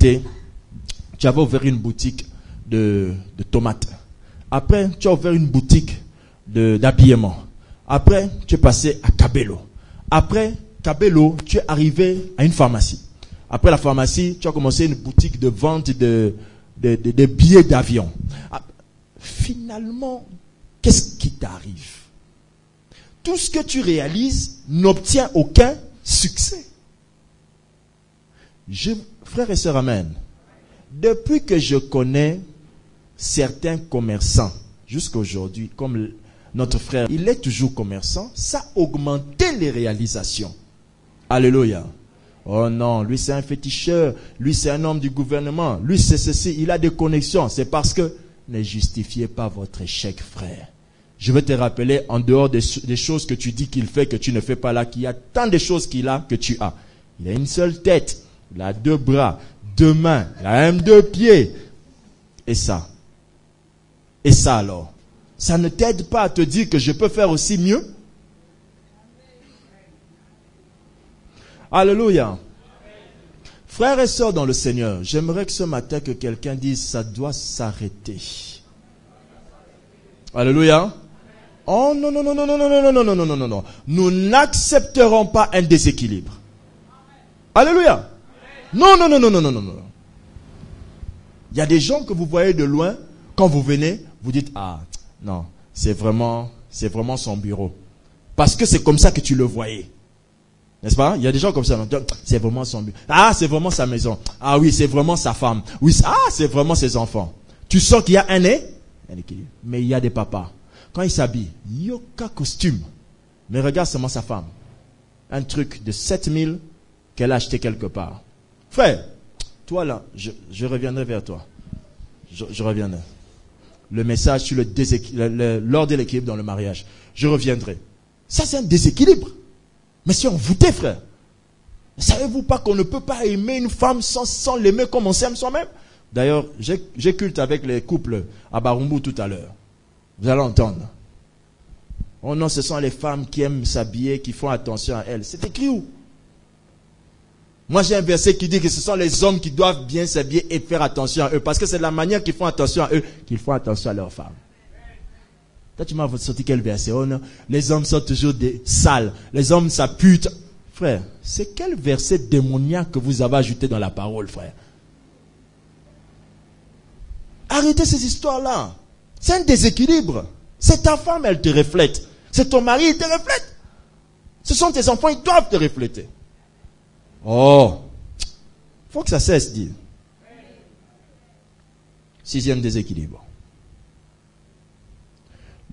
avais ouvert une boutique de tomates. Après, tu as ouvert une boutique d'habillement. Après, tu es passé à Cabello. Après Cabello, tu es arrivé à une pharmacie. Après la pharmacie, tu as commencé une boutique de vente de billets d'avion. Finalement, qu'est-ce qui t'arrive? Tout ce que tu réalises n'obtient aucun succès. Frères et sœurs, amen. Depuis que je connais certains commerçants, jusqu'à aujourd'hui, comme notre frère, il est toujours commerçant, ça a augmenté les réalisations. Alléluia. Oh non, lui c'est un féticheur, lui c'est un homme du gouvernement, lui c'est ceci, il a des connexions. C'est parce que ne justifiez pas votre échec, frère. Je veux te rappeler, en dehors des choses que tu dis qu'il fait, que tu ne fais pas là, qu'il y a tant de choses qu'il a que tu as. Il a une seule tête, il a 2 bras, 2 mains, il a même 2 pieds. Et ça alors, ça ne t'aide pas à te dire que je peux faire aussi mieux? Alléluia. Frères et sœurs dans le Seigneur, j'aimerais que ce matin que quelqu'un dise ça doit s'arrêter. Alléluia. Oh non, non, non, non, non, non, non, non, non, non, non, non, non. Nous n'accepterons pas un déséquilibre. Alléluia. Non, non, non, non, non, non, non, non. Il y a des gens que vous voyez de loin, quand vous venez, vous dites, ah, non, c'est vraiment son bureau. Parce que c'est comme ça que tu le voyais. N'est-ce pas? Il y a des gens comme ça. C'est vraiment son bureau. Ah, c'est vraiment sa maison. Ah oui, c'est vraiment sa femme. Oui, c'est vraiment ses enfants. Tu sens qu'il y a un équilibre. Mais il y a des papas. Quand ils s'habillent, yoka costume. Mais regarde seulement sa femme. Un truc de 7000 qu'elle a acheté quelque part. Frère, toi là, je reviendrai vers toi. Je reviendrai. Le message sur l'ordre de l'équilibre dans le mariage. Je reviendrai. Ça, c'est un déséquilibre. Mais si on voûtait, frère. Savez-vous pas qu'on ne peut pas aimer une femme sans l'aimer comme on s'aime soi-même? D'ailleurs, j'ai culte avec les couples à Barumbu tout à l'heure. Vous allez entendre. Oh non, ce sont les femmes qui aiment s'habiller, qui font attention à elles. C'est écrit où? Moi, j'ai un verset qui dit que ce sont les hommes qui doivent bien s'habiller et faire attention à eux. Parce que c'est de la manière qu'ils font attention à eux qu'ils font attention à leurs femmes. Toi, tu m'as sorti quel verset? Oh non, les hommes sont toujours des sales. Les hommes, ça pute. Frère, c'est quel verset démoniaque que vous avez ajouté dans la parole, frère? Arrêtez ces histoires-là. C'est un déséquilibre. C'est ta femme, elle te reflète. C'est ton mari, il te reflète. Ce sont tes enfants, ils doivent te refléter. Oh, faut que ça cesse, dire. 6e déséquilibre.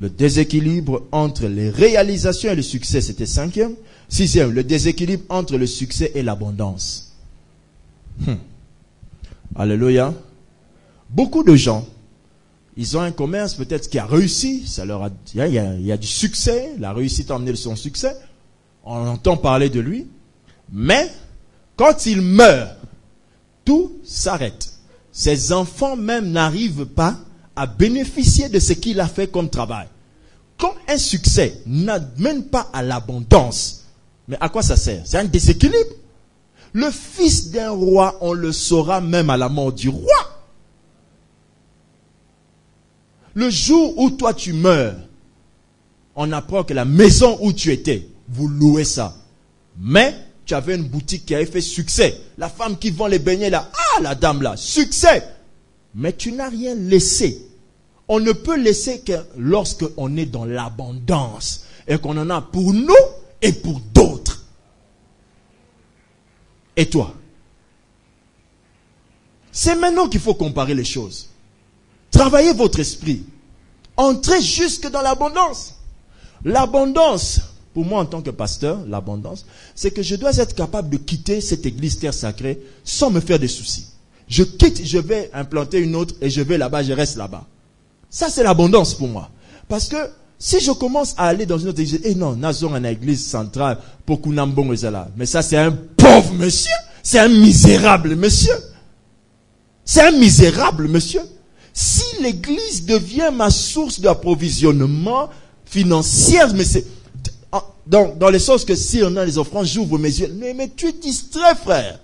Le déséquilibre entre les réalisations et le succès, c'était 5e. 6e, le déséquilibre entre le succès et l'abondance. Alléluia. Beaucoup de gens, ils ont un commerce peut-être qui a réussi, il y a du succès, la réussite a emmené son succès, on entend parler de lui, mais quand il meurt, tout s'arrête. Ses enfants même n'arrivent pas à bénéficier de ce qu'il a fait comme travail. Quand un succès n'amène pas à l'abondance, mais à quoi ça sert? C'est un déséquilibre. Le fils d'un roi, on le saura même à la mort du roi. Le jour où toi tu meurs, on apprend que la maison où tu étais, vous louez ça. Mais tu avais une boutique qui avait fait succès. La femme qui vend les beignets là, la dame là, succès. Mais tu n'as rien laissé. On ne peut laisser que lorsque on est dans l'abondance et qu'on en a pour nous et pour d'autres. Et toi? C'est maintenant qu'il faut comparer les choses. Travaillez votre esprit. Entrez jusque dans l'abondance. L'abondance, pour moi en tant que pasteur, l'abondance, c'est que je dois être capable de quitter cette église terre sacrée sans me faire des soucis. Je quitte, je vais implanter une autre et je vais là-bas, je reste là-bas. Ça c'est l'abondance pour moi. Parce que Si je commence à aller dans une autre église, non, Nazon en église centrale pour Kunambong et là. Mais ça, c'est un pauvre monsieur. C'est un misérable monsieur. C'est un misérable monsieur. Si l'église devient ma source d'approvisionnement financier, mais c'est dans les sens que si on a les offrandes, j'ouvre mes yeux. Mais tu es distrait, frère.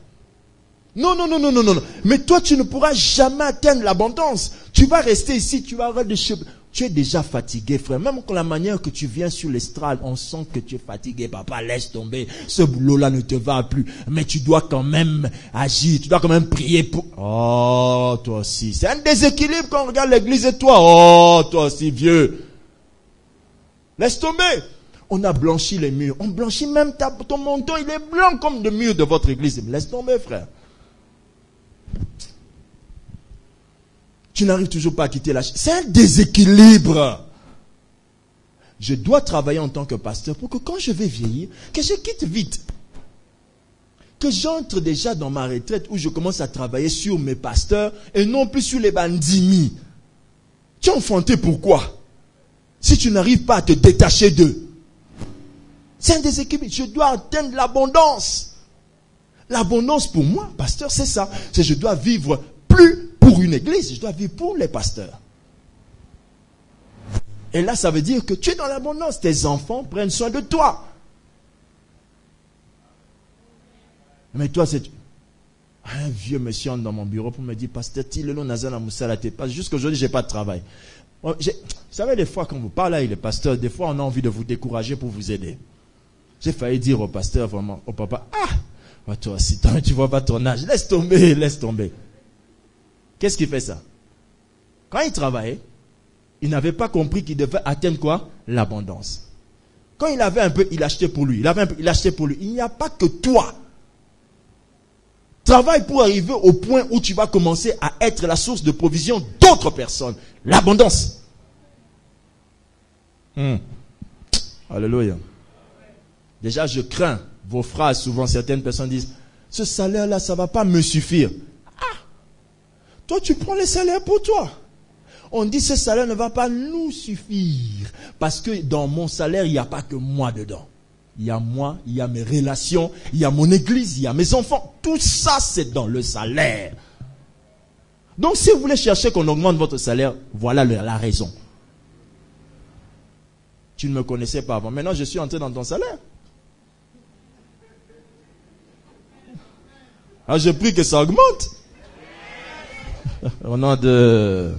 Non. Mais toi, tu ne pourras jamais atteindre l'abondance. Tu vas rester ici, tu vas avoir des cheveux. Tu es déjà fatigué, frère. Même con la manière que tu viens sur l'estrade, on sent que tu es fatigué. Papa, laisse tomber. Ce boulot-là ne te va plus. Mais tu dois quand même agir. Tu dois quand même prier pour... Oh, toi aussi. C'est un déséquilibre quand on regarde l'église et toi. Oh, toi aussi, vieux. Laisse tomber. On a blanchi les murs. On blanchit même ton manteau. Il est blanc comme le mur de votre église. Laisse tomber, frère. Tu n'arrives toujours pas à quitter la... C'est un déséquilibre. Je dois travailler en tant que pasteur pour que quand je vais vieillir, que je quitte vite. Que j'entre déjà dans ma retraite où je commence à travailler sur mes pasteurs et non plus sur les bandits. Tu es enfanté pourquoi? Si tu n'arrives pas à te détacher d'eux. C'est un déséquilibre. Je dois atteindre l'abondance. L'abondance pour moi, pasteur, c'est ça. C'est je dois vivre plus pour une église, je dois vivre pour les pasteurs. Et là, ça veut dire que tu es dans l'abondance. Tes enfants prennent soin de toi. Mais toi, c'est... Un vieux monsieur entre dans mon bureau pour me dire, pasteur, Tilelo Nazana Moussala, parce que jusqu'aujourd'hui, je n'ai pas de travail. Vous savez, des fois, quand vous parlez avec les pasteurs, des fois, on a envie de vous décourager pour vous aider. J'ai failli dire au pasteur, vraiment, au papa, toi aussi, tu vois pas ton âge, laisse tomber. Qu'est-ce qui fait ça? Quand il travaillait, il n'avait pas compris qu'il devait atteindre quoi? L'abondance. Quand il avait un peu, il achetait pour lui. Il achetait pour lui. Il n'y a pas que toi. Travaille pour arriver au point où tu vas commencer à être la source de provision d'autres personnes. L'abondance. Alléluia. Déjà, je crains vos phrases. Souvent, certaines personnes disent, ce salaire-là, ça ne va pas me suffire. Toi, tu prends les salaires pour toi. On dit ce salaire ne va pas nous suffire. Parce que dans mon salaire, il n'y a pas que moi dedans. Il y a moi, il y a mes relations, il y a mon église, il y a mes enfants. Tout ça, c'est dans le salaire. Donc, si vous voulez chercher qu'on augmente votre salaire, voilà la raison. Tu ne me connaissais pas avant. Maintenant, je suis entré dans ton salaire. Alors, je prie que ça augmente. Au nom de...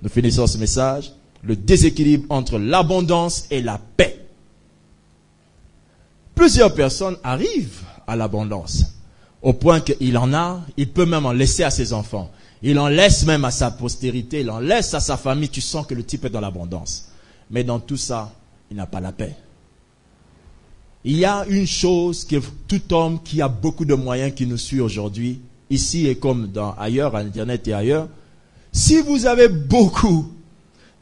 Nous finissons ce message. Le déséquilibre entre l'abondance et la paix. Plusieurs personnes arrivent à l'abondance. Au point qu'il en a, il peut même en laisser à ses enfants. Il en laisse même à sa postérité. Il en laisse à sa famille. Tu sens que le type est dans l'abondance. Mais dans tout ça, il n'a pas la paix. Il y a une chose que tout homme qui a beaucoup de moyens qui nous suit aujourd'hui, ici et comme ailleurs, à Internet et ailleurs, si vous avez beaucoup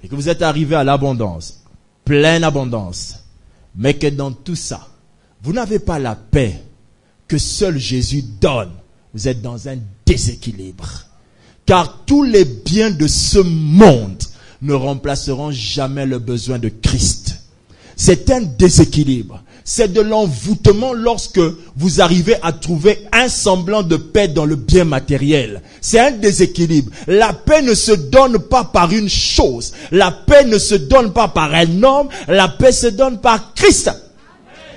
et que vous êtes arrivé à l'abondance, pleine abondance, mais que dans tout ça, vous n'avez pas la paix que seul Jésus donne, vous êtes dans un déséquilibre. Car tous les biens de ce monde ne remplaceront jamais le besoin de Christ. C'est un déséquilibre. C'est de l'envoûtement lorsque vous arrivez à trouver un semblant de paix dans le bien matériel. C'est un déséquilibre. La paix ne se donne pas par une chose. La paix ne se donne pas par un homme. La paix se donne par Christ.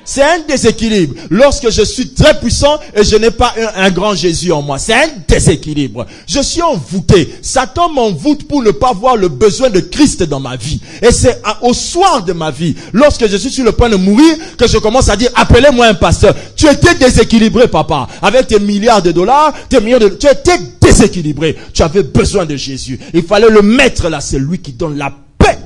C'est un déséquilibre. Lorsque je suis très puissant et je n'ai pas un grand Jésus en moi. C'est un déséquilibre. Je suis envoûté. Satan m'envoûte pour ne pas voir le besoin de Christ dans ma vie. Et c'est au soir de ma vie, lorsque je suis sur le point de mourir, que je commence à dire, appelez-moi un pasteur. Tu étais déséquilibré, papa. Avec tes milliards de dollars, tu étais déséquilibré. Tu avais besoin de Jésus. Il fallait le mettre là. C'est lui qui donne la paix.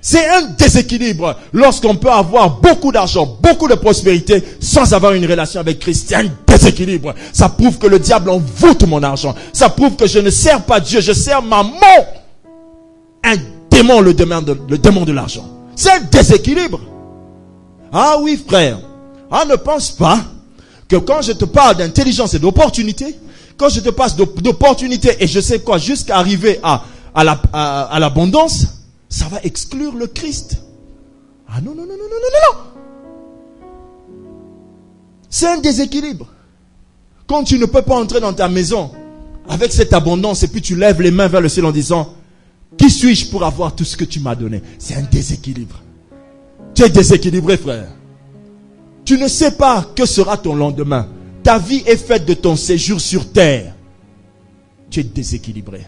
C'est un déséquilibre lorsqu'on peut avoir beaucoup d'argent, beaucoup de prospérité sans avoir une relation avec Christ. C'est un déséquilibre. Ça prouve que le diable envoûte mon argent. Ça prouve que je ne sers pas Dieu, je sers maman. Un démon, le démon de l'argent. C'est un déséquilibre. Ah oui, frère. Ne pense pas que quand je te parle d'intelligence et d'opportunité, quand je te passe d'opportunité et je sais quoi, jusqu'à arriver à l'abondance, ça va exclure le Christ. Ah non, non, non, non, non, non, non. C'est un déséquilibre. Quand tu ne peux pas entrer dans ta maison avec cette abondance et puis tu lèves les mains vers le ciel en disant, qui suis-je pour avoir tout ce que tu m'as donné? C'est un déséquilibre. Tu es déséquilibré, frère. Tu ne sais pas que sera ton lendemain. Ta vie est faite de ton séjour sur terre. Tu es déséquilibré.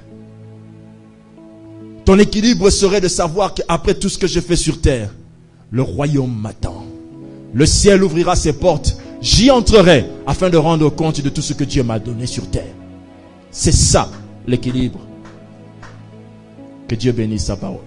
Ton équilibre serait de savoir qu'après tout ce que je fais sur terre, le royaume m'attend. Le ciel ouvrira ses portes. J'y entrerai afin de rendre compte de tout ce que Dieu m'a donné sur terre. C'est ça l'équilibre. Que Dieu bénisse sa parole.